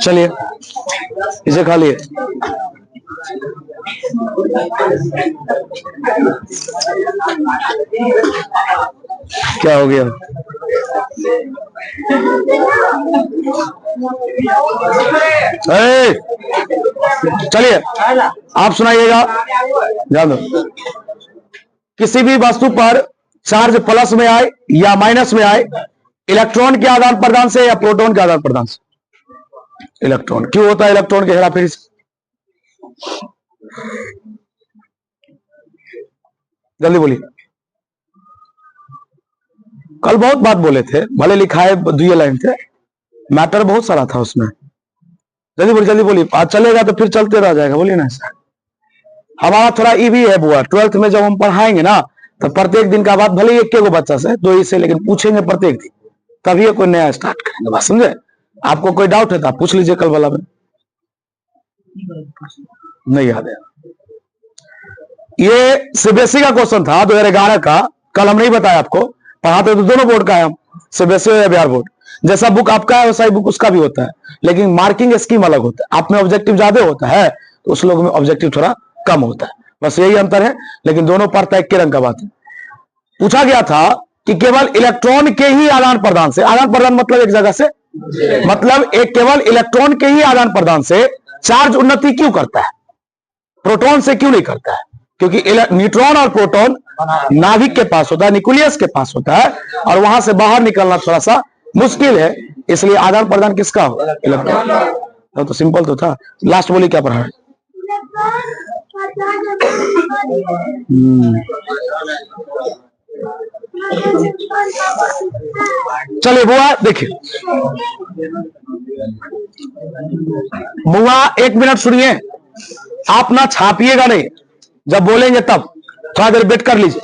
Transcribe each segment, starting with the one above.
चलिए इसे खा लिए। क्या हो गया? चलिए आप सुनाइएगा। ध्यान दो, किसी भी वस्तु पर चार्ज प्लस में आए या माइनस में आए, इलेक्ट्रॉन के आदान प्रदान से या प्रोटॉन के आदान प्रदान से? इलेक्ट्रॉन। क्यों होता है इलेक्ट्रॉन के हेराफेरी से? जल्दी बोलिए। कल बहुत बात बोले थे, भले लिखा है 2 लाइन थे, मैटर बहुत सारा था उसमें। जल्दी बोलिए, जल्दी बोलिए। आज चलेगा तो फिर चलते रह जाएगा। बोलिए ना। हमारा थोड़ा ईवी है बुआ। 12th में जब हम पढ़ाएंगे ना, तो प्रत्येक दिन का बात, भले ही 1 बच्चा से 2 से, लेकिन पूछेंगे प्रत्येक दिन, तभी कोई नया स्टार्ट करेंगे। बात समझे? आपको कोई डाउट है तो आप पूछ लीजिए कल वाला में। नहीं याद है। ये सीबीएसई का क्वेश्चन था 2011 का। कल हम नहीं बताया आपको, पढ़ाते तो दोनों बोर्ड का है हम, सीबीएसई या बिहार बोर्ड। जैसा बुक आपका है वैसा ही बुक उसका भी होता है, लेकिन मार्किंग स्कीम अलग होता है। आप में ऑब्जेक्टिव ज्यादा होता है तो उस लोग में ऑब्जेक्टिव थोड़ा कम होता है, बस यही अंतर है। लेकिन दोनों पढ़ता एक के रंग का बात है। पूछा गया था कि केवल इलेक्ट्रॉन के ही आदान प्रदान से, आदान प्रदान मतलब एक जगह से, मतलब एक केवल इलेक्ट्रॉन के ही आदान प्रदान से चार्ज उन्नति क्यों करता है, प्रोटॉन से क्यों नहीं करता है? क्योंकि न्यूट्रॉन और प्रोटॉन नाभिक के पास होता है, न्यूक्लियस के पास होता है, और वहां से बाहर निकलना थोड़ा सा मुश्किल है, इसलिए आदान प्रदान किसका हो? इलेक्ट्रॉन। तो सिंपल तो था। लास्ट बोली क्या पढ़ा है? चलिए बुआ देखिए, बुआ 1 मिनट सुनिए। आप ना छापिएगा नहीं, जब बोलेंगे तब थोड़ा देर वेट कर लीजिए।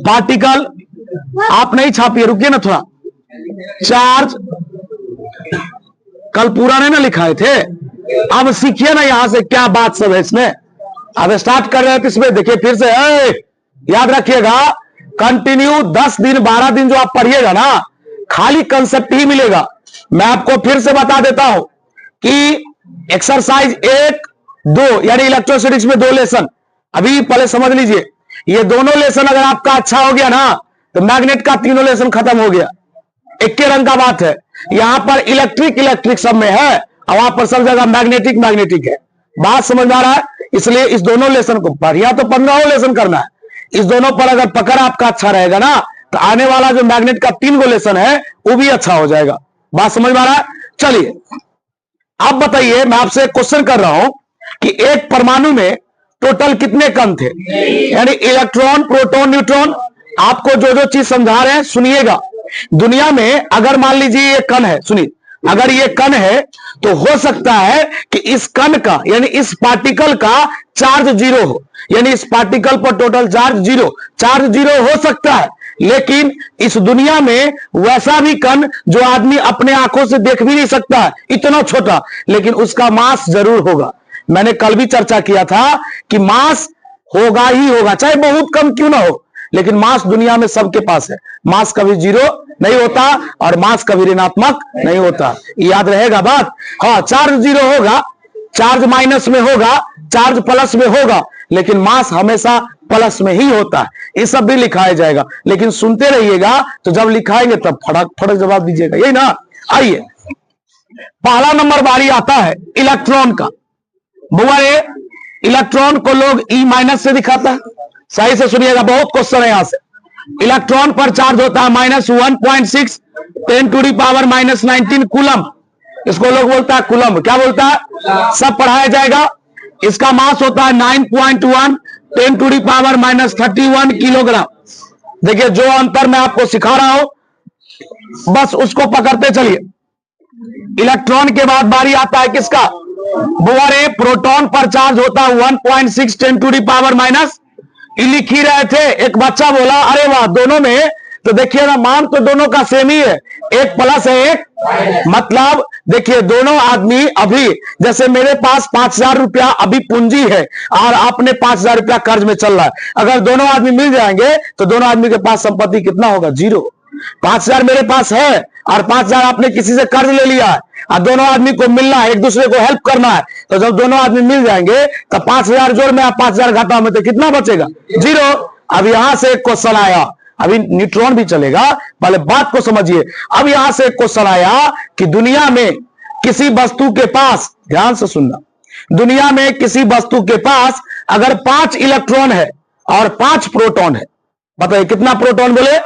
पार्टिकल आप नहीं छापिए, रुकिए ना थोड़ा। चार्ज कल पूरा नहीं ना लिखाए थे, अब सीखिए ना यहां से क्या बात सब है इसमें। अब स्टार्ट कर रहे हैं तो इसमें देखिए फिर से याद रखिएगा, कंटिन्यू 10 दिन 12 दिन जो आप पढ़िएगा ना, खाली कंसेप्ट ही मिलेगा। मैं आपको फिर से बता देता हूं कि एक्सरसाइज 1, 2 यानी इलेक्ट्रोस्टैटिक्स में 2 लेसन, अभी पहले समझ लीजिए। ये दोनों लेसन अगर आपका अच्छा हो गया ना, तो मैग्नेट का 3 लेसन खत्म हो गया। एक के रंग का बात है। यहां पर इलेक्ट्रिक सब में है, और वहां पर सब जगह मैग्नेटिक है। बात समझ में आ रहा है? इसलिए इस दोनों लेसन को बढ़िया तो 15 लेसन करना है। इस दोनों पर अगर पकड़ आपका अच्छा रहेगा ना, तो आने वाला जो मैग्नेट का 3 लेसन है वो भी अच्छा हो जाएगा। बात समझ में आ रहा है? चलिए आप बताइए, मैं आपसे क्वेश्चन कर रहा हूं कि एक परमाणु में टोटल कितने कण थे, यानी इलेक्ट्रॉन, प्रोटॉन, न्यूट्रॉन। आपको जो जो चीज समझा रहे हैं सुनिएगा। दुनिया में अगर मान लीजिए ये कण है, सुनिए, अगर ये कण है तो हो सकता है कि इस कण का यानी इस पार्टिकल का चार्ज 0 हो, यानी इस पार्टिकल पर टोटल चार्ज 0 हो सकता है। लेकिन इस दुनिया में वैसा भी कण जो आदमी अपने आंखों से देख भी नहीं सकता है, इतना छोटा, लेकिन उसका मास जरूर होगा। मैंने कल भी चर्चा किया था कि मास होगा ही होगा, चाहे बहुत कम क्यों ना हो, लेकिन मास दुनिया में सबके पास है। मास कभी 0 नहीं होता और मास कभी ऋणात्मक नहीं होता, याद रहेगा बात। हाँ, चार्ज 0 होगा, चार्ज माइनस में होगा, चार्ज प्लस में होगा, लेकिन मास हमेशा प्लस में ही होता है। ये सब भी लिखाया जाएगा, लेकिन सुनते रहिएगा, तो जब लिखाएंगे तब फटक जवाब दीजिएगा, यही ना। आइए, पहला नंबर बारी आता है इलेक्ट्रॉन का। बुआ इलेक्ट्रॉन को लोग E- से दिखाता है। सही से सुनिएगा, बहुत क्वेश्चन है यहां से। इलेक्ट्रॉन पर चार्ज होता है -1.6 10⁻⁻19 कूलम। इसको लोग बोलता है कूलम। क्या बोलता है? सब पढ़ाया जाएगा। इसका मास होता है 9.1 10⁻31 किलोग्राम। देखिए, जो अंतर मैं आपको सिखा रहा हूं बस उसको पकड़ते चलिए। इलेक्ट्रॉन के बाद बारी आता है किसका? बुआ प्रोटॉन पर चार्ज होता है 1.6 10⁻⁻। लिख ही रहे थे, एक बच्चा बोला अरे वाह, दोनों में तो देखिए ना, मान तो दोनों का सेम ही है, एक प्लस है एक, मतलब देखिए दोनों आदमी अभी, जैसे मेरे पास 5,000 रुपया अभी पूंजी है और आपने 5,000 रुपया कर्ज में चल रहा है, अगर दोनों आदमी मिल जाएंगे तो दोनों आदमी के पास संपत्ति कितना होगा? 0। 5,000 मेरे पास है और 5,000 आपने किसी से कर्ज ले लिया है और दोनों आदमी को मिलना है, एक दूसरे को हेल्प करना है, तो जब दोनों आदमी मिल जाएंगे तो 5,000 जोड़ में 5,000 घाटा में तो कितना बचेगा? 0। अब यहां से एक क्वेश्चन आया, अभी न्यूट्रॉन भी चलेगा, पहले बात को समझिए। अब यहां से एक क्वेश्चन आया कि दुनिया में किसी वस्तु के पास, ध्यान से सुनना, दुनिया में किसी वस्तु के पास अगर 5 इलेक्ट्रॉन है और 5 प्रोटॉन है, बताइए कितना प्रोटॉन बोले?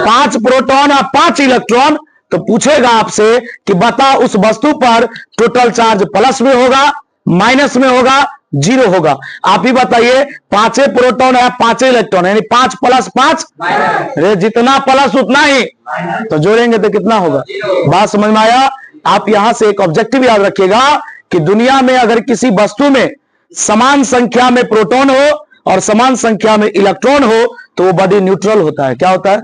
5 प्रोटॉन और 5 इलेक्ट्रॉन, तो पूछेगा आपसे कि बता उस वस्तु पर टोटल चार्ज प्लस में होगा, माइनस में होगा, 0 होगा। आप ही बताइए, 5 प्रोटॉन है 5 इलेक्ट्रॉन, यानी 5 + 5, अरे जितना प्लस उतना ही, तो जोड़ेंगे तो कितना होगा? बात समझ में आया? आप यहां से एक ऑब्जेक्टिव याद रखिएगा कि दुनिया में अगर किसी वस्तु में समान संख्या में प्रोटॉन हो और समान संख्या में इलेक्ट्रॉन हो तो वो बॉडी न्यूट्रल होता है। क्या होता है?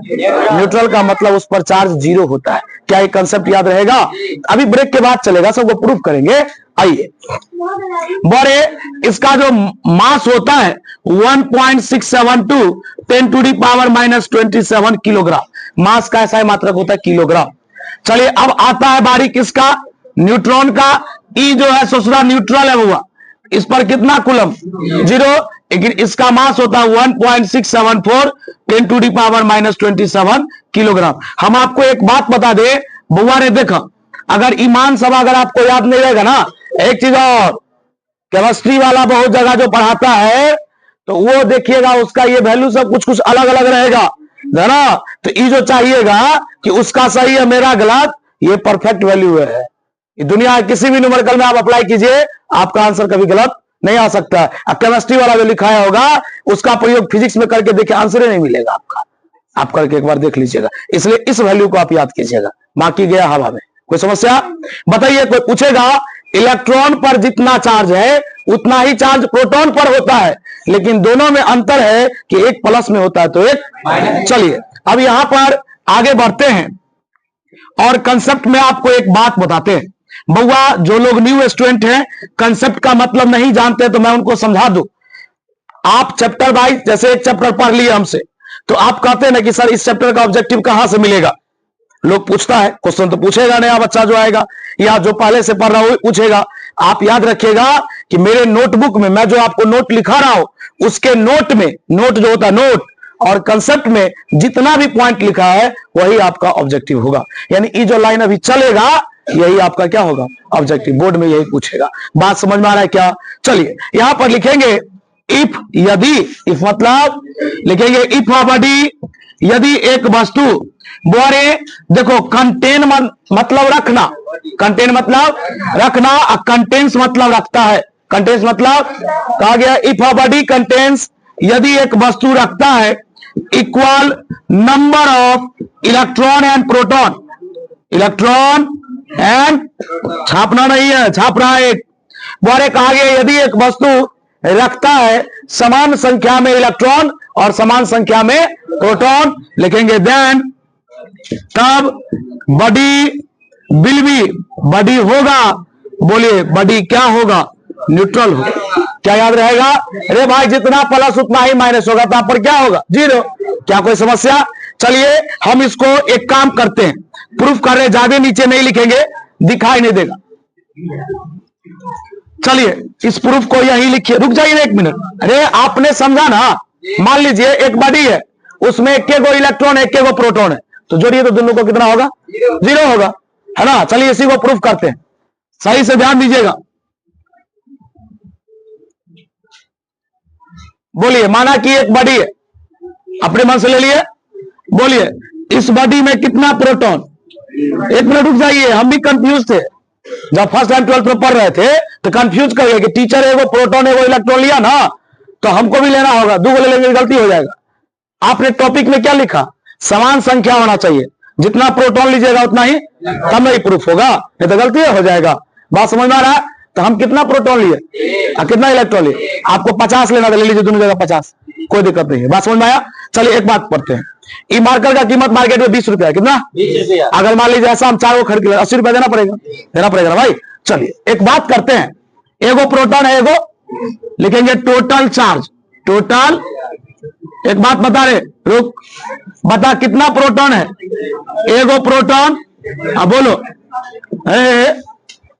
न्यूट्रल का मतलब उस पर चार्ज 0 होता है। क्या ये कंसेप्ट याद रहेगा? अभी ब्रेक के बाद चलेगा, सबको प्रूफ करेंगे। आइए, बड़े इसका जो मास होता है 1.672 10⁻⁻27 किलोग्राम मास का ऐसा मात्रक होता है, किलोग्राम। चलिए अब आता है बारी किसका? न्यूट्रॉन का। ई जो है ससुरा न्यूट्रल है हुआ, इस पर कितना कूलम? 0, लेकिन इसका मास होता है 1.674 10⁻⁻27 किलोग्राम। हम आपको एक बात बता दे बुआ ने, देखा अगर ईमान सभा अगर आपको याद नहीं रहेगा ना, एक चीज और, केमिस्ट्री वाला बहुत जगह जो पढ़ाता है तो वो देखिएगा उसका ये वैल्यू सब कुछ कुछ अलग अलग रहेगा, है ना? तो ये जो चाहिएगा कि उसका सही है मेरा गलत, ये परफेक्ट वैल्यू है। ये दुनिया किसी भी न्यूमेरिकल में आप अप्लाई कीजिए, आपका आंसर कभी गलत नहीं आ सकता है। अब केमिस्ट्री वाला जो लिखाया होगा उसका प्रयोग फिजिक्स में करके देखिए, आंसर ही नहीं मिलेगा आपका। आप करके एक बार देख लीजिएगा, इसलिए इस वैल्यू को आप याद कीजिएगा। बाकी गया हवा में। कोई समस्या? बताइए, कोई पूछेगा इलेक्ट्रॉन पर जितना चार्ज है उतना ही चार्ज प्रोटॉन पर होता है, लेकिन दोनों में अंतर है कि एक प्लस में होता है तो एक माइनस। चलिए अब यहां पर आगे बढ़ते हैं और कंसेप्ट में आपको एक बात बताते हैं। बउआ जो लोग न्यू स्टूडेंट हैं, कंसेप्ट का मतलब नहीं जानते तो मैं उनको समझा दूं। आप चैप्टर वाइज, जैसे एक चैप्टर पढ़ लिए हमसे, तो आप कहते हैं ना कि सर इस चैप्टर का ऑब्जेक्टिव कहां से मिलेगा? लोग पूछता है, क्वेश्चन तो पूछेगा नया बच्चा जो आएगा या जो पहले से पढ़ रहा हो पूछेगा। आप याद रखिएगा कि मेरे नोटबुक में मैं जो आपको नोट लिखा रहा हूं उसके नोट में, नोट जो होता है नोट और कंसेप्ट में जितना भी पॉइंट लिखा है वही आपका ऑब्जेक्टिव होगा। यानी ये जो लाइन अभी चलेगा यही आपका क्या होगा? ऑब्जेक्टिव। बोर्ड में यही पूछेगा। बात समझ में आ रहा है क्या? चलिए यहां पर लिखेंगे इफ, यदि, इफ मतलब लिखेंगे इफ अ बॉडी, यदि एक वस्तु, बोरे देखो कंटेन मतलब रखना, कंटेन मतलब रखना, कंटेन्स मतलब रखता है, कंटेन्स मतलब कहा गया इफ अ बॉडी कंटेन्स, यदि एक वस्तु रखता है equal number of electron and proton, electron and, छापना नहीं है, छाप रहा है। बोरे कहा गया यदि एक वस्तु रखता है समान संख्या में इलेक्ट्रॉन और समान संख्या में प्रोटॉन, लिखेंगे देन, तब बॉडी विल बी, बॉडी होगा, बोलिए बॉडी क्या होगा? न्यूट्रल होगा। क्या याद रहेगा? अरे भाई जितना प्लस उतना ही माइनस होगा, तो आप पर क्या होगा? 0। क्या कोई समस्या? चलिए हम इसको एक काम करते हैं, प्रूफ कर रहे, ज्यादा नीचे नहीं लिखेंगे, दिखाई नहीं देगा। चलिए इस प्रूफ को यही लिखिए, रुक जाइए 1 मिनट। अरे आपने समझा ना? मान लीजिए एक बॉडी है, उसमें एक गो इलेक्ट्रॉन एक गो प्रोटॉन है, तो जोड़िए तो दोनों को कितना होगा? 0 होगा, है ना? चलिए इसी को प्रूफ करते हैं, सही से ध्यान दीजिएगा। बोलिए, माना कि एक बॉडी है, अपने मन से ले लिए, बोलिए इस बॉडी में कितना प्रोटॉन? 1 मिनट रुक जाइए, हम भी कंफ्यूज थे जब फर्स्ट टाइम 12th में पढ़ रहे थे, तो कंफ्यूज कर गए कि टीचर है वो प्रोटॉन है वो इलेक्ट्रॉन लिया ना, तो हमको भी लेना होगा, 2 ले लेंगे गलती हो जाएगा। आपने टॉपिक में क्या लिखा? समान संख्या होना चाहिए, जितना प्रोटॉन लीजिएगा उतना ही, तब नहीं प्रूफ होगा, नहीं तो गलती हो जाएगा। बात समझ में आ रहा है? तो हम कितना प्रोटॉन लिए और कितना इलेक्ट्रॉन लिए? आपको 50 लेना था, ले लीजिए दोनों जगह 50, कोई दिक्कत नहीं है। बात समझ में आया? चलिए एक बात पढ़ते हैं, ई मार्कर का कीमत मार्केट में 20 रुपया है। कितना? 20 रुपया। अगर मान लीजिए ऐसा हम 4 को खरीद के 80 रुपया देना पड़ेगा ना भाई। चलिए एक बात करते हैं, एगो प्रोटॉन है, एगो लिखेंगे टोटल चार्ज। टोटल, एक बात बता रहे, रुक, बता कितना प्रोटॉन है? एगो प्रोटॉन। अब बोलो,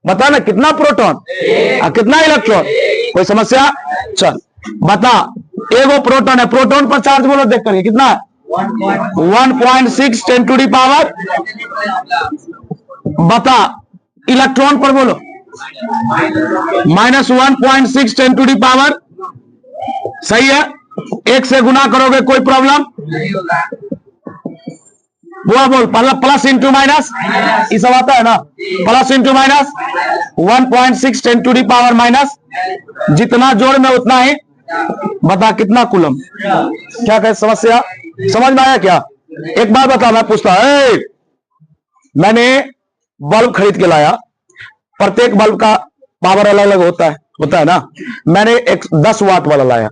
बता ना कितना प्रोटॉन और कितना इलेक्ट्रॉन? कोई समस्या? चल बता, एगो प्रोटॉन है, प्रोटॉन पर चार्ज बोलो देख करके कितना है? 1.6 10 टू दी पावर। बता इलेक्ट्रॉन पर बोलो, -1.6 10 टू दी पावर। सही है, एक से गुना करोगे कोई प्रॉब्लम? वो बोल, प्लस इंटू माइनस, ये सब आता है ना, plus into minus 1.6 10 to the power minus, जितना जोड़ में उतना ही। बता कितना कूलम? क्या कहे समस्या? समझ में आया क्या? एक बार बता, मैं पूछता है, मैंने बल्ब खरीद के लाया, प्रत्येक बल्ब का पावर अलग अलग होता है ना। मैंने एक 10 वाट वाला लाया,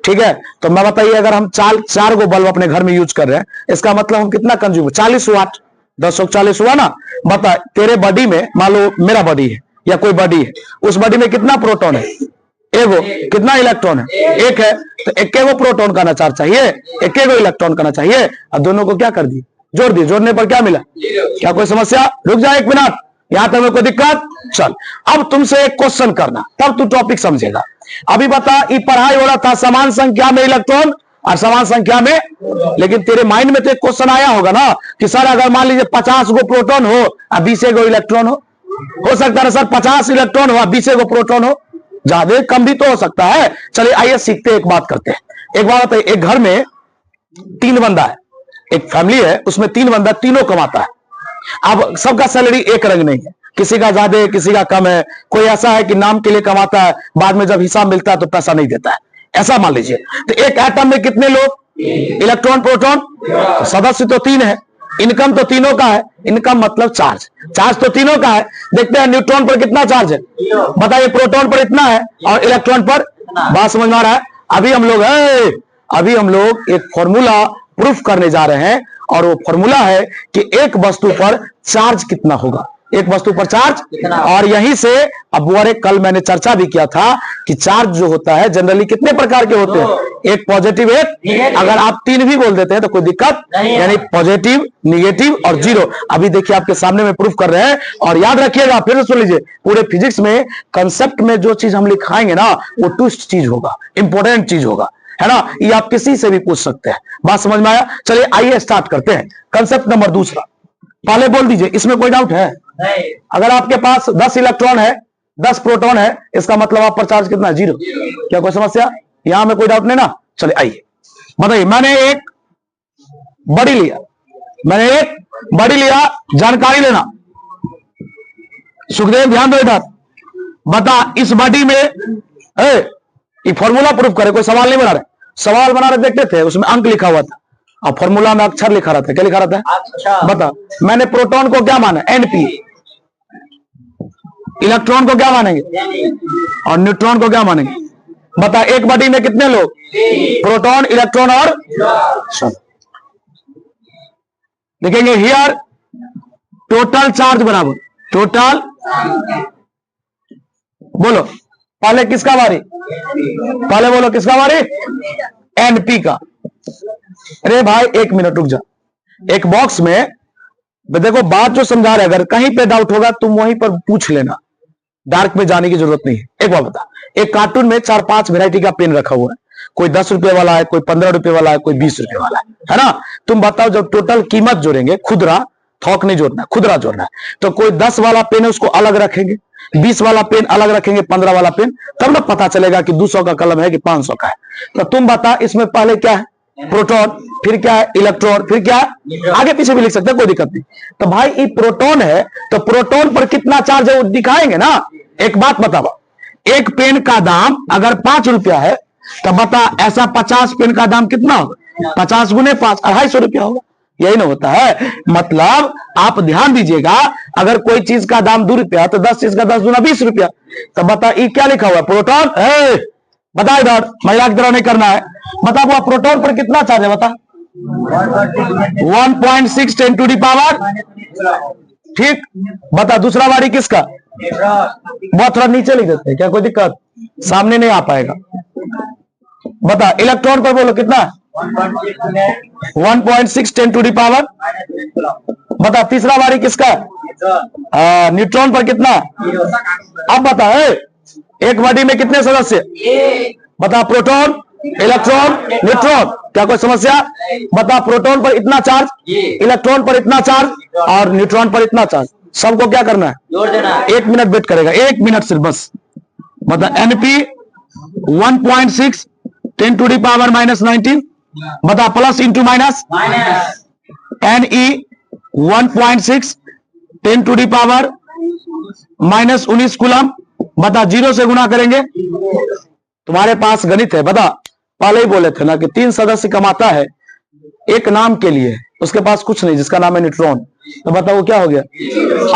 ठीक है, तो मैं बताइए अगर हम चार को बल्ब अपने घर में यूज कर रहे हैं, इसका मतलब हम कितना कंज्यूम? 40 वाट, 10 40 हुआ ना। बता तेरे बॉडी में, मान लो मेरा बॉडी है या कोई बॉडी है, उस बॉडी में कितना प्रोटॉन है? एगो। कितना इलेक्ट्रॉन है? एक है, तो एक एगो प्रोटॉन का ना चार्ज चाहिए, एक एगो इलेक्ट्रॉन का ना चाहिए। अब दोनों को क्या कर दिए? जोड़ दिए। जोड़ने पर क्या मिला? क्या कोई समस्या? रुक जा 1 मिनट, यहां तक कोई दिक्कत? चल अब तुमसे एक क्वेश्चन करना, तब तू टॉपिक समझेगा। अभी बता, ये पढ़ाई हो रहा था समान संख्या में इलेक्ट्रॉन और समान संख्या में, लेकिन तेरे माइंड में तो एक क्वेश्चन आया होगा ना कि सर अगर मान लीजिए 50 गो प्रोटॉन हो और 20 गो इलेक्ट्रॉन हो सकता है सर 50 इलेक्ट्रॉन हो और 20 गो प्रोटॉन हो, ज्यादा कम भी तो हो सकता है। चलिए आइए सीखते हैं, एक बात करते हैं। एक बात बताइए, एक घर में 3 बंदा है, एक फैमिली है, उसमें 3 बंदा, तीनों कमाता है। अब सबका सैलरी एक रंग नहीं है, किसी का ज्यादा है, किसी का कम है। कोई ऐसा है कि नाम के लिए कमाता है, बाद में जब हिसाब मिलता है तो पैसा नहीं देता है, ऐसा मान लीजिए। तो एक एटम में कितने लोग? इलेक्ट्रॉन प्रोटॉन, तो सदस्य तो 3 है, इनकम तो तीनों का है। इनकम मतलब चार्ज, चार्ज तो तीनों का है। देखते हैं न्यूट्रॉन पर कितना चार्ज है, बताइए। प्रोटॉन पर इतना है और इलेक्ट्रॉन पर, बात समझ में आ रहा है? अभी हम लोग एक फॉर्मूला प्रूफ करने जा रहे हैं, और वो फॉर्मूला है कि एक वस्तु पर चार्ज कितना होगा, एक वस्तु पर चार्ज। और यहीं से अब वो कल मैंने चर्चा भी किया था कि चार्ज जो होता है जनरली कितने प्रकार के होते हैं? एक पॉजिटिव, एक, अगर आप 3 भी बोल देते हैं तो कोई दिक्कत नहीं, यानी पॉजिटिव, निगेटिव और जीरो। अभी देखिए आपके सामने में प्रूफ कर रहे हैं। और याद रखिएगा, फिर से सुन लीजिए, पूरे फिजिक्स में कंसेप्ट में जो चीज हम लिखाएंगे ना, वो ट्विस्ट चीज होगा, इंपॉर्टेंट चीज होगा, है ना। ये आप किसी से भी पूछ सकते हैं। बात समझ में आया? चलिए आइए स्टार्ट करते हैं। कंसेप्ट नंबर 2, पहले बोल दीजिए, इसमें कोई डाउट है? नहीं। अगर आपके पास 10 इलेक्ट्रॉन है, 10 प्रोटॉन है, इसका मतलब आप पर चार्ज कितना है? 0। क्या कोई समस्या? यहां में कोई डाउट नहीं ना? चलिए आइए बताइए। मैंने एक बड़ी लिया, जानकारी लेना। सुखदेव ध्यान दो इधर। बता इस बॉडी में ये फॉर्मूला प्रूफ करे, कोई सवाल नहीं बना रहे। सवाल बना रहे देखते थे, उसमें अंक लिखा हुआ था और फॉर्मूला में अक्षर लिखा रहता है। क्या लिखा रहता है? अच्छा। बता, मैंने प्रोटॉन को क्या माना? Np। इलेक्ट्रॉन को क्या मानेंगे? और न्यूट्रॉन को क्या मानेंगे? बता एक बॉडी में कितने लोग? प्रोटॉन, इलेक्ट्रॉन और लिखेंगे हियर टोटल चार्ज बराबर टोटल। बोलो पहले किसका बारी? पहले बोलो किसका बारी? Np का। अरे भाई 1 मिनट रुक जा। एक बॉक्स में देखो, बात जो समझा रहे, अगर कहीं पे डाउट होगा तुम वहीं पर पूछ लेना, डार्क में जाने की जरूरत नहीं है। एक बार बता, एक कार्टून में 4-5 वैरायटी का पेन रखा हुआ है, कोई 10 रुपए वाला है, कोई 15 रुपए वाला है, कोई 20 रुपए वाला है ना। तुम बताओ जब टोटल कीमत जोड़ेंगे, खुदरा थोक नहीं जोड़ना, खुदरा जोड़ना है, तो कोई 10 वाला पेन है उसको अलग रखेंगे, 20 वाला पेन अलग रखेंगे, 15 वाला पेन, तब ना पता चलेगा कि 200 का कलम है कि 500 का है। तो तुम बता इसमें पहले क्या है? प्रोटॉन, फिर क्या है? इलेक्ट्रॉन, फिर क्या है? आगे पीछे भी लिख सकते हैं, कोई दिक्कत नहीं। तो भाई ये प्रोटॉन है, तो प्रोटॉन पर कितना चार्ज है वो दिखाएंगे ना। एक बात बताओ, एक पेन का दाम अगर 5 रुपया है, तो बता ऐसा 50 पेन का दाम कितना होगा? 50 गुने 5, 250 रुपया होगा। यही ना होता है। मतलब आप ध्यान दीजिएगा, अगर कोई चीज का दाम 2 रुपया, तो 10 चीज का 10 गुना 20 रुपया। तो बता ये क्या लिखा हुआ है? प्रोटॉन। बता इधर, महिला की तरह नहीं करना है। बता वो प्रोटॉन पर कितना चार्ज है? बता 1.6 10 टू दी पावर, ठीक। बता दूसरा बारी किसका? बहुत थोड़ा नीचे लिख देते हैं, क्या कोई दिक्कत? सामने नहीं आ पाएगा। बता इलेक्ट्रॉन पर बोलो कितना? 1.6 10 टू दी पावर। बता तीसरा बारी किसका? न्यूट्रॉन पर कितना? अब बता एक बॉडी में कितने सदस्य? बता प्रोटॉन, इलेक्ट्रॉन, न्यूट्रॉन। क्या कोई समस्या? बता प्रोटॉन पर इतना चार्ज, इलेक्ट्रॉन पर इतना चार्ज और न्यूट्रॉन पर इतना चार्ज। सबको क्या करना है? जोड़ देना। 1 मिनट वेट करेगा, 1 मिनट सिर्फ बस। बता एनपी 1.6 10 टू दी पावर -19। बता plus into minus, n 1.6 10 to the power -19 coulomb. बता 0 से गुणा करेंगे। तुम्हारे पास गणित है, बता पहले ही बोले थे ना कि 3 सदस्य कमाता है एक नाम के लिए, उसके पास कुछ नहीं, जिसका नाम है न्यूट्रॉन। तो बता वो क्या हो गया?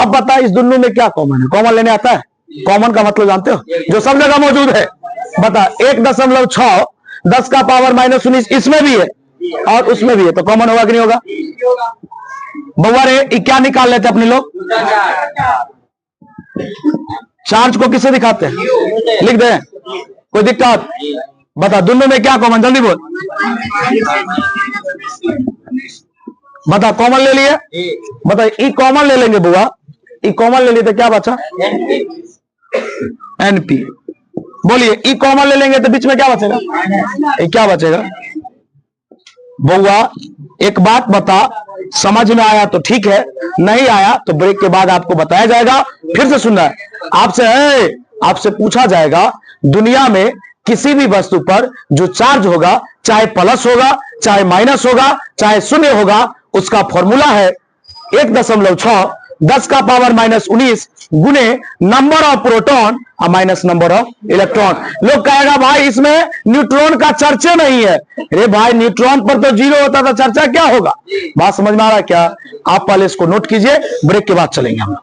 अब बता इस दोनों में क्या कॉमन है? कॉमन लेने आता है? कॉमन का मतलब जानते हो? जो सब जगह मौजूद है। बता 1.6 10 का पावर -19 इसमें भी है और उसमें भी है, तो कॉमन होगा कि नहीं होगा? बउआ रे क्या निकाल लेते अपने लोग? चार्ज को किससे दिखाते हैं? लिख दे, कोई दिक्कत? बता दोनों में क्या कॉमन? जल्दी बोल। बता कॉमन ले लिए। बता ई कॉमन ले लेंगे बुआ, ई कॉमन ले लिए तो क्या बचा? एनपी। बोलिए ई कॉमन ले लेंगे तो बीच में क्या बचेगा? क्या बचेगा? बुआ एक बात बता, समझ में आया तो ठीक है, नहीं आया तो ब्रेक के बाद आपको बताया जाएगा। फिर से सुनना है, आपसे पूछा जाएगा दुनिया में किसी भी वस्तु पर जो चार्ज होगा, चाहे प्लस होगा, चाहे माइनस होगा, चाहे शून्य होगा, उसका फॉर्मूला है 1.6 10 का पावर -19 गुने नंबर ऑफ प्रोटॉन और माइनस नंबर ऑफ इलेक्ट्रॉन। लोग कहेगा भाई इसमें न्यूट्रॉन का चर्चा नहीं है। अरे भाई न्यूट्रॉन पर तो 0 होता था, चर्चा क्या होगा? बात समझ में आ रहा है क्या? आप पहले इसको नोट कीजिए, ब्रेक के बाद चलेंगे हम।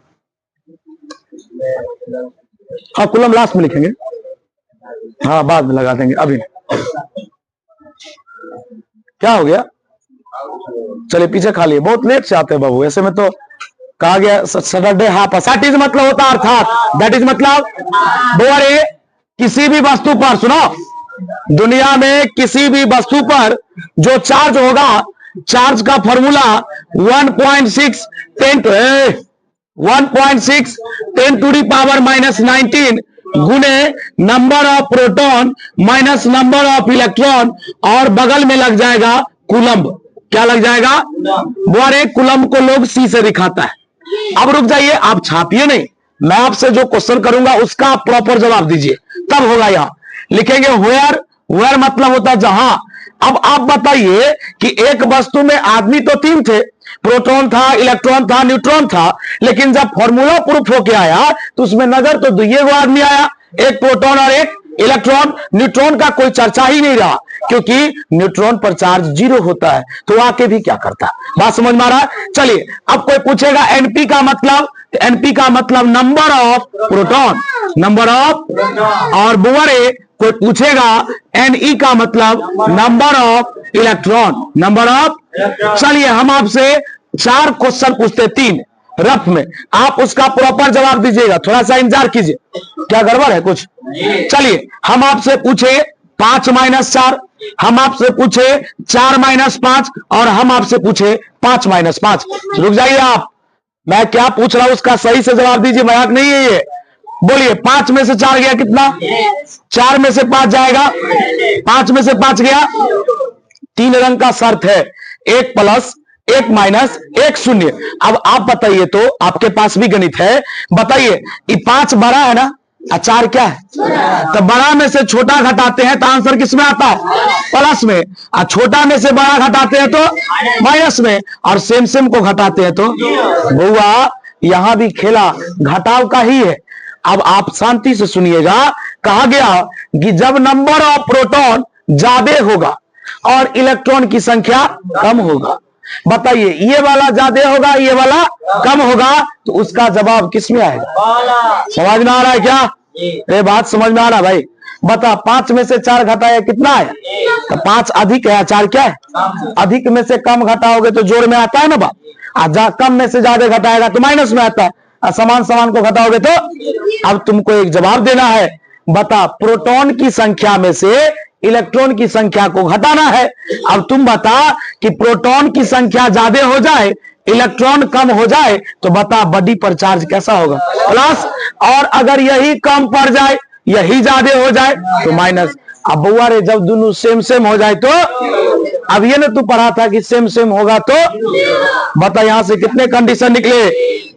हाँ कूलम लास्ट में लिखेंगे, हाँ बाद में लगा देंगे, अभी क्या हो गया? चलिए पीछे खा लिए, बहुत लेट से आते हैं बाबू। ऐसे में तो कहा गया सैटरडे हाफ दैट इज मतलब होता अर्थात, दैट इज मतलब बोरे किसी भी वस्तु पर, सुनो, दुनिया में किसी भी वस्तु पर जो चार्ज होगा, चार्ज का फॉर्मूला 1.6 10 टू दी पावर -19 गुने number of proton minus number of electron और बगल में लग जाएगा कूलम्ब। क्या लग जाएगा? बोरे कूलम्ब को लोग सी से दिखाता है। अब रुक जाइए, आप छापिए नहीं, मैं आपसे जो क्वेश्चन करूंगा उसका आप प्रॉपर जवाब दीजिए, तब होगा। यहां लिखेंगे वेयर, वेयर मतलब होता है जहां। अब आप बताइए कि एक वस्तु में आदमी तो 3 थे, प्रोटॉन था, इलेक्ट्रॉन था, न्यूट्रॉन था, लेकिन जब फॉर्मूला प्रूफ होके आया तो उसमें नजर तो 2 आदमी आया, एक प्रोटॉन और एक इलेक्ट्रॉन। न्यूट्रॉन का कोई चर्चा ही नहीं रहा, क्योंकि न्यूट्रॉन पर चार्ज 0 होता है, तो आके भी क्या करता? बात समझ में आ रहा है? चलिए अब कोई पूछेगा एनपी का मतलब, तो एनपी का मतलब number of proton, number of, और बुआरे कोई पूछेगा एनई का मतलब number of electron, number of. चलिए हम आपसे 4 क्वेश्चन पूछते, 3 रफ में, आप उसका प्रॉपर जवाब दीजिएगा, थोड़ा सा इंतजार कीजिए। क्या गड़बड़ है कुछ? चलिए हम आपसे पूछे 5 - 4, हम आपसे पूछे 4 - 5 और हम आपसे पूछे 5 - 5। रुक जाइए आप, मैं क्या पूछ रहा हूं उसका सही से जवाब दीजिए, मजाक नहीं है ये। बोलिए 5 में से 4 गया कितना? 4 में से 5 जाएगा, 5 में से 5 गया। 3 रंग का शर्त है, 1 प्लस 1 माइनस 1 शून्य। अब आप बताइए, तो आपके पास भी गणित है, बताइए ये 5 बड़ा है ना, 4 क्या है? तो बड़ा में से छोटा घटाते हैं तो आंसर किस में आता है? प्लस में। और छोटा में से बड़ा घटाते हैं तो माइनस में, और सेम को घटाते हैं तो बुआ यहां भी खेला घटाव का ही है। अब आप शांति से सुनिएगा, कहा गया कि जब नंबर ऑफ प्रोटॉन ज्यादा होगा और इलेक्ट्रॉन की संख्या कम होगा, बताइए ये वाला ज्यादा होगा, ये वाला कम होगा, तो उसका जवाब किस में आएगा? समझ में आ रहा है क्या? ये बात समझ में आ रहा है भाई? बता 5 में से 4 घटाया कितना है? तो 5 अधिक है, 4 क्या है? अधिक में से कम घटाओगे तो जोड़ में आता है ना बात। कम में से ज्यादा घटाएगा तो माइनस में आता है। समान समान को घटाओगे तो। अब तुमको एक जवाब देना है, बता प्रोटॉन की संख्या में से इलेक्ट्रॉन की संख्या को घटाना है। अब तुम बता कि प्रोटॉन की संख्या ज्यादा हो जाए, इलेक्ट्रॉन कम हो जाए, तो बता बॉडी पर चार्ज कैसा होगा? प्लस। और अगर यही कम पड़ जाए, यही ज्यादा हो जाए तो माइनस। अब बुआ रे जब दोनों सेम सेम हो जाए तो, अब ये ना तू पढ़ा था कि सेम सेम होगा तो, बता यहां से कितने कंडीशन निकले?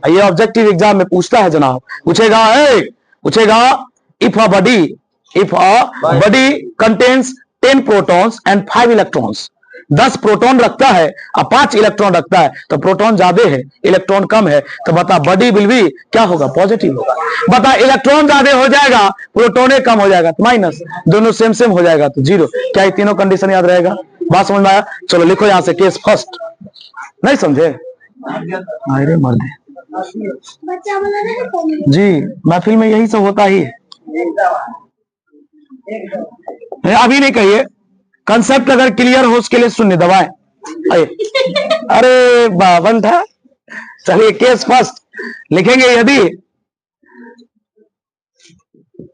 ये ऑब्जेक्टिव एग्जाम में पूछता है जनाब, पूछेगा if a body contains 10 protons and 5 electrons, 10 proton रखता है और 5 इलेक्ट्रॉन रखता है, तो प्रोटॉन ज्यादा है इलेक्ट्रॉन कम है, तो बता बॉडी विल बी क्या होगा? पॉजिटिव होगा। बता इलेक्ट्रॉन ज्यादा हो जाएगा, प्रोटोने कम हो जाएगा तो माइनस, दोनों सेम सेम हो जाएगा तो जीरो। क्या ये तीनों कंडीशन याद रहेगा? बात समझ में आया? चलो लिखो यहां से केस फर्स्ट। नहीं समझे? अरे मर्दे जी, महफिल में यही सब होता ही है। अभी नहीं कहिए, कंसेप्ट अगर क्लियर हो उसके लिए शून्य दबाए। अरे बावन था। चलिए केस फर्स्ट लिखेंगे। यदि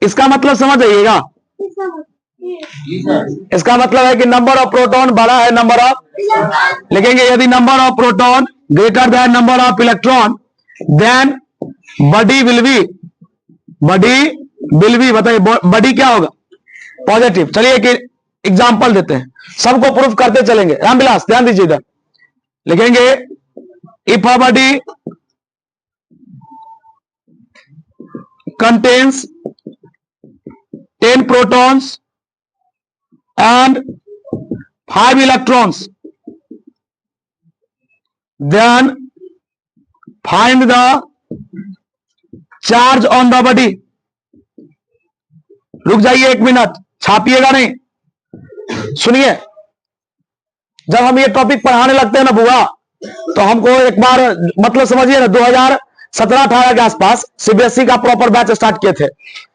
इसका मतलब समझ आइएगा, इसका मतलब है कि नंबर ऑफ प्रोटॉन बड़ा है नंबर ऑफ, लिखेंगे यदि number of proton greater than number of electron then body will be, बताइए बॉडी क्या होगा? पॉजिटिव। चलिए एक एग्जाम्पल देते हैं, सबको प्रूफ करते चलेंगे। रामविलास ध्यान दीजिए इधर, लिखेंगे if a body contains 10 protons and 5 electrons, then find the charge on the body। रुक जाइए 1 मिनट, छापिएगा नहीं, सुनिए। जब हम ये टॉपिक पढ़ाने लगते हैं ना बुआ, तो हमको एक बार मतलब समझिए ना 2017-18 के आसपास सीबीएसई का प्रॉपर बैच स्टार्ट किए थे,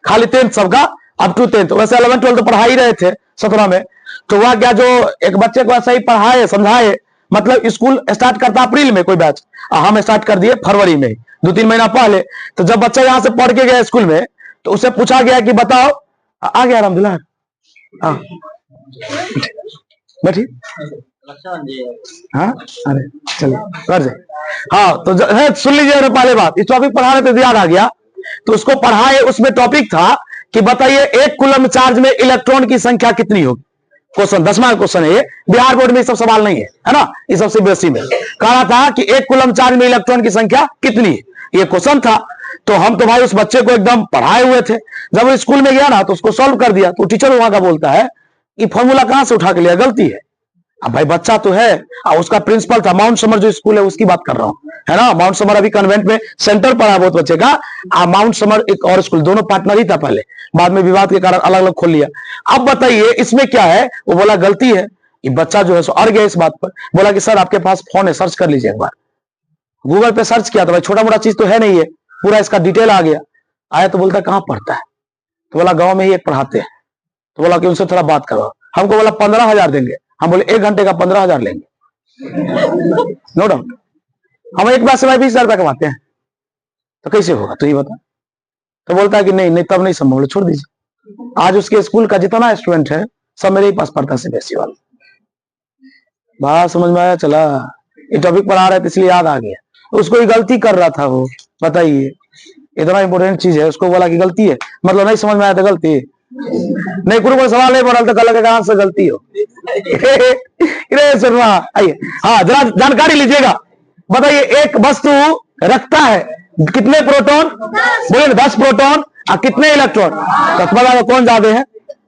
खाली 10th सबका अप टू 10th। वैसे 11-12 तो पढ़ा ही रहे थे 17 में, तो वह क्या जो एक बच्चे को ऐसा ही पढ़ाए समझाए, मतलब स्कूल स्टार्ट करता अप्रैल में कोई बैच, हम स्टार्ट कर दिए फरवरी में, 2-3 महीना पहले। तो जब बच्चा यहां से पढ़ के गया स्कूल में, तो उसे पूछा गया कि बताओ, आ गया अलहमदुल्ला, हाँ बैठिए, हाँ अरे चलिए कर दे। हाँ तो सुन लीजिए पहले बात, इस टॉपिक पढ़ाने पे याद आ गया, तो उसको पढ़ाए, उसमें टॉपिक था कि बताइए 1 कूलम चार्ज में इलेक्ट्रॉन की संख्या कितनी होगी? क्वेश्चन 10वां क्वेश्चन है ये, बिहार बोर्ड में सब सवाल नहीं है ना, ये सब सीबीएसई में कहा था कि 1 कूलम चार्ज में इलेक्ट्रॉन की संख्या कितनी है, ये क्वेश्चन था। तो हम तो भाई उस बच्चे को एकदम पढ़ाए हुए थे, जब वो स्कूल में गया ना तो उसको सॉल्व कर दिया, तो टीचर वहां का बोलता है कि फॉर्मूला कहां से उठा के लिया, गलती है। अब भाई बच्चा तो है, उसका प्रिंसिपल था, माउंट समर जो स्कूल है उसकी बात कर रहा हूं, है ना, माउंट समर अभी कन्वेंट में सेंटर पड़ा बहुत बच्चे का, माउंट समर एक और स्कूल, दोनों पार्टनर ही था पहले, बाद में विवाद के कारण अलग अलग खोल लिया। अब बताइए इसमें क्या है? वो बोला गलती है, ये बच्चा जो है सो अड़ गया इस बात पर, बोला कि सर आपके पास फोन है, सर्च कर लीजिए एक बार। गूगल पे सर्च किया तो भाई छोटा मोटा चीज तो है नहीं है, पूरा इसका डिटेल आ गया, आया तो बोलता कहां पढ़ता है, तो बोला गांव में ही एक पढ़ाते हैं, तो बोला कि उनसे थोड़ा बात करो। हमको बोला 15,000 देंगे, हम बोले 1 घंटे का 15,000 लेंगे, नो डाउट। हम एक बार से भाई 20,000 रुपया कमाते हैं, तो कैसे होगा तो ये बता। तो बोलता है कि नहीं तब नहीं संभव, छोड़ दीजिए। आज उसके स्कूल का जितना स्टूडेंट है सब मेरे ही पास पढ़ता है, सीबीएसई वाला। बात समझ में आया? चला ये टॉपिक पढ़ा रहे थे इसलिए याद आ गया। उसको ही गलती कर रहा था वो, बताइए इतना इंपॉर्टेंट चीज है, उसको बोला कि गलती है, मतलब नहीं समझ में आया तो गलती है, नहीं कोई सवाल नहीं पड़ा तो कल के से गलती हो। सुनवा आइए, हाँ जरा जानकारी लीजिएगा। बताइए एक वस्तु रखता है कितने प्रोटॉन? बोले 10 प्रोटॉन और कितने इलेक्ट्रॉन? तो बताओ कौन ज्यादा है?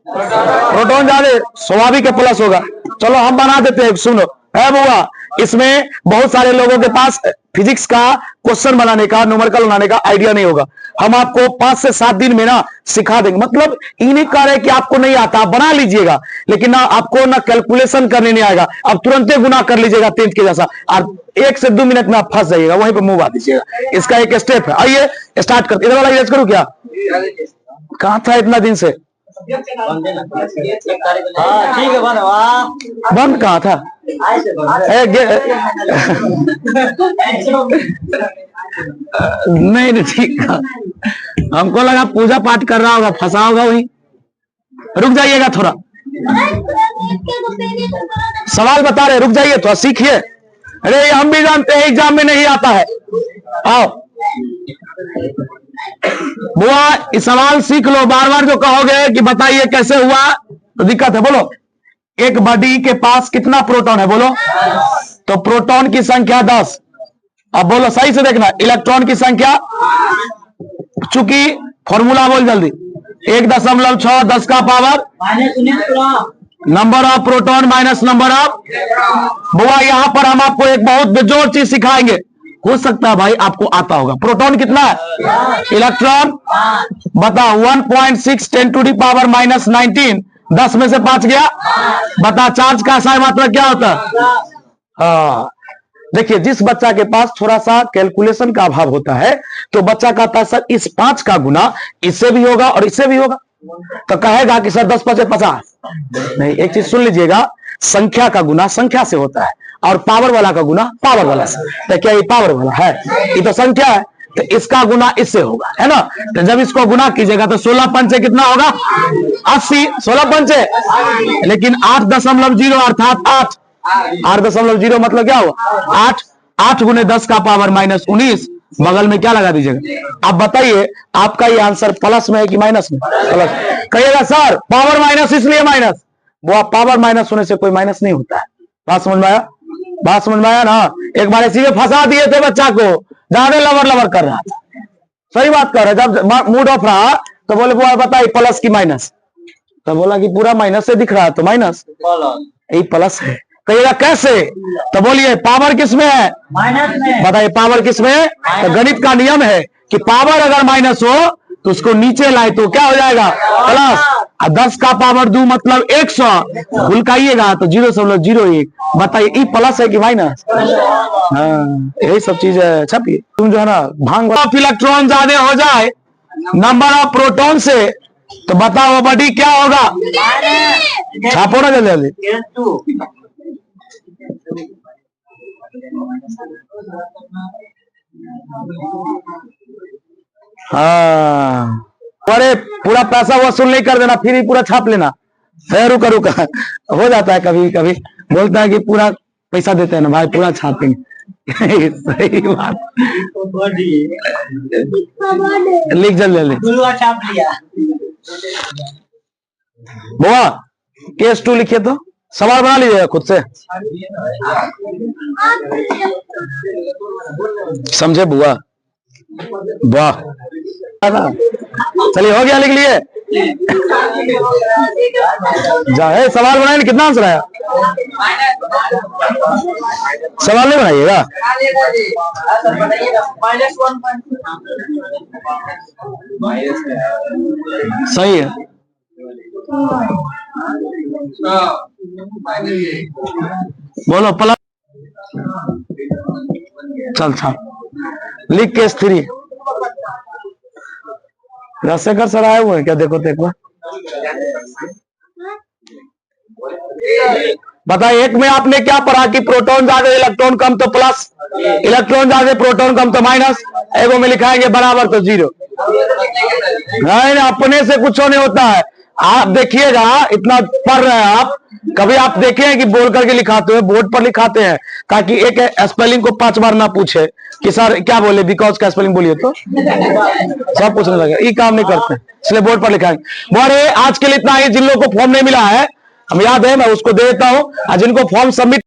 प्रोटॉन ज्यादा, स्वाभाविक है, प्लस होगा। चलो हम बना देते हैं, सुनो है बुआ, इसमें बहुत सारे लोगों के पास फिजिक्स का क्वेश्चन बनाने का, न्यूमेरिकल बनाने का आइडिया नहीं होगा। हम आपको 5 से 7 दिन में ना सिखा देंगे, मतलब ये नहीं कह रहे कि आपको नहीं आता, आप बना लीजिएगा, लेकिन ना आपको ना कैलकुलेशन करने नहीं आएगा, आप तुरंत गुना कर लीजिएगा 10th के जैसा, और 1 से 2 मिनट में आप फंस जाइएगा, वहीं पर मुंह बांध दीजिएगा। इसका एक स्टेप है, आइए स्टार्ट करते। इधर वाला इरेज करूं क्या? कहां था इतना दिन से? ठीक है बंद कहाँ था? नहीं ठीक है, हमको लगा पूजा पाठ कर रहा होगा, फंसा होगा वहीं। रुक जाइएगा थोड़ा, सवाल बता रहे, रुक जाइए थोड़ा सीखिए। अरे हम भी जानते हैं एग्जाम में नहीं आता है। आओ बुआ, इस सवाल सीख लो, बार बार जो कहोगे कि बताइए कैसे हुआ तो दिक्कत है। बोलो, एक बॉडी के पास कितना प्रोटॉन है? बोलो। तो प्रोटॉन की संख्या 10। अब बोलो सही से देखना, इलेक्ट्रॉन की संख्या, चूंकि फॉर्मूला बोल जल्दी, 1.6 10 का power number of proton minus number of. बुआ यहां पर हम आपको एक बहुत बेजोड़ चीज सिखाएंगे, हो सकता है भाई आपको आता होगा। प्रोटॉन कितना है? इलेक्ट्रॉन बताओ 1.6 10⁻⁻19, 10 में से 5 गया। बता चार्ज का असाई मात्रा क्या होता है? हाँ देखिए, जिस बच्चा के पास थोड़ा सा कैलकुलेशन का अभाव होता है तो बच्चा कहता है सर इस 5 का गुना इससे भी होगा और इससे भी होगा, तो कहेगा कि सर 10 5 50। नहीं, एक चीज सुन लीजिएगा, संख्या का गुना संख्या से होता है और पावर वाला का गुना पावर वाला से। तो क्या ये पावर वाला है? ये तो संख्या है, तो इसका गुना इससे होगा, है ना। तो जब इसको गुना कीजिएगा तो 16 पंचे कितना होगा? 80। 16 पंचे, लेकिन 8.0 अर्थात 8। 8.0 मतलब क्या हुआ? 8। 8 गुने 10 का पावर -19, बगल में क्या लगा दीजिएगा। अब बताइए आपका ये आंसर प्लस में है कि माइनस में? प्लस। कहिएगा सर पावर माइनस इसलिए माइनस। वो पावर माइनस होने से कोई माइनस नहीं होता है। बात समझ में आया? बात समझ में आया ना। एक बार इसी में फंसा दिए थे बच्चा को, ज्यादा लवर कर रहा था। सही बात कर रहे, जब मूड ऑफ रहा तो बोले बुआ बताइए प्लस की माइनस, तो बोला कि पूरा माइनस से दिख रहा है तो माइनस, यही प्लस है। कहिएगा कैसे? तो बोलिए पावर किस में है? माइनस में। बताइए पावर किस में है? तो गणित का नियम है कि पावर अगर माइनस हो तो उसको नीचे लाए तो क्या हो जाएगा? प्लस। 10 का पावर 2 मतलब 100, भूलकाइएगा तो 0.01। बताइए ई प्लस है कि माइनस? हाँ यही सब चीज है। छपिए तुम जो है ना भांग ऑफ इलेक्ट्रॉन ज्यादा हो जाए नंबर ऑफ प्रोटॉन से, तो बताओ बॉडी क्या होगा? छापो ना जल्दी जल्दी। हाँ अरे पूरा पैसा वसूल नहीं कर देना, फिर ही पूरा छाप लेना। रुका रुका हो जाता है कभी कभी, बोलता है कि पूरा पैसा देते हैं ना भाई, पूरा छापेंगे। सही बात। लिख जल्दी छाप लिया। बुआ केस 2 लिखिए तो, सवाल बना लीजिएगा खुद से, समझे बुआ? वाह चलिए हो गया, लिख लिए। जाए सवाल बनाए, कितना आंसर आया? सवाल नहीं बनाइएगा। सही है। बोलो प्लस, चल छाप लिख केस 3। राजशेखर सर आए हुए हैं क्या? देखो देखो बताइए, एक में आपने क्या पढ़ा कि प्रोटॉन ज्यादा इलेक्ट्रॉन कम तो प्लस, इलेक्ट्रॉन ज्यादा प्रोटॉन कम तो माइनस, एगो में लिखाएंगे बराबर तो 0। नहीं अपने से कुछ नहीं होता है। आप देखिएगा, इतना पढ़ रहे हैं आप, कभी आप देखे हैं कि बोल करके लिखाते हैं? बोर्ड पर लिखाते हैं ताकि एक स्पेलिंग को 5 बार ना पूछे कि सर क्या बोले, बिकॉज का स्पेलिंग बोलिए तो सब पूछने लगे। ये काम नहीं करते, इसलिए बोर्ड पर लिखाएंगे। बोले आज के लिए इतना ही। जिन लोगों को फॉर्म नहीं मिला है, हम याद है मैं उसको दे देता हूं, और जिनको फॉर्म सबमिट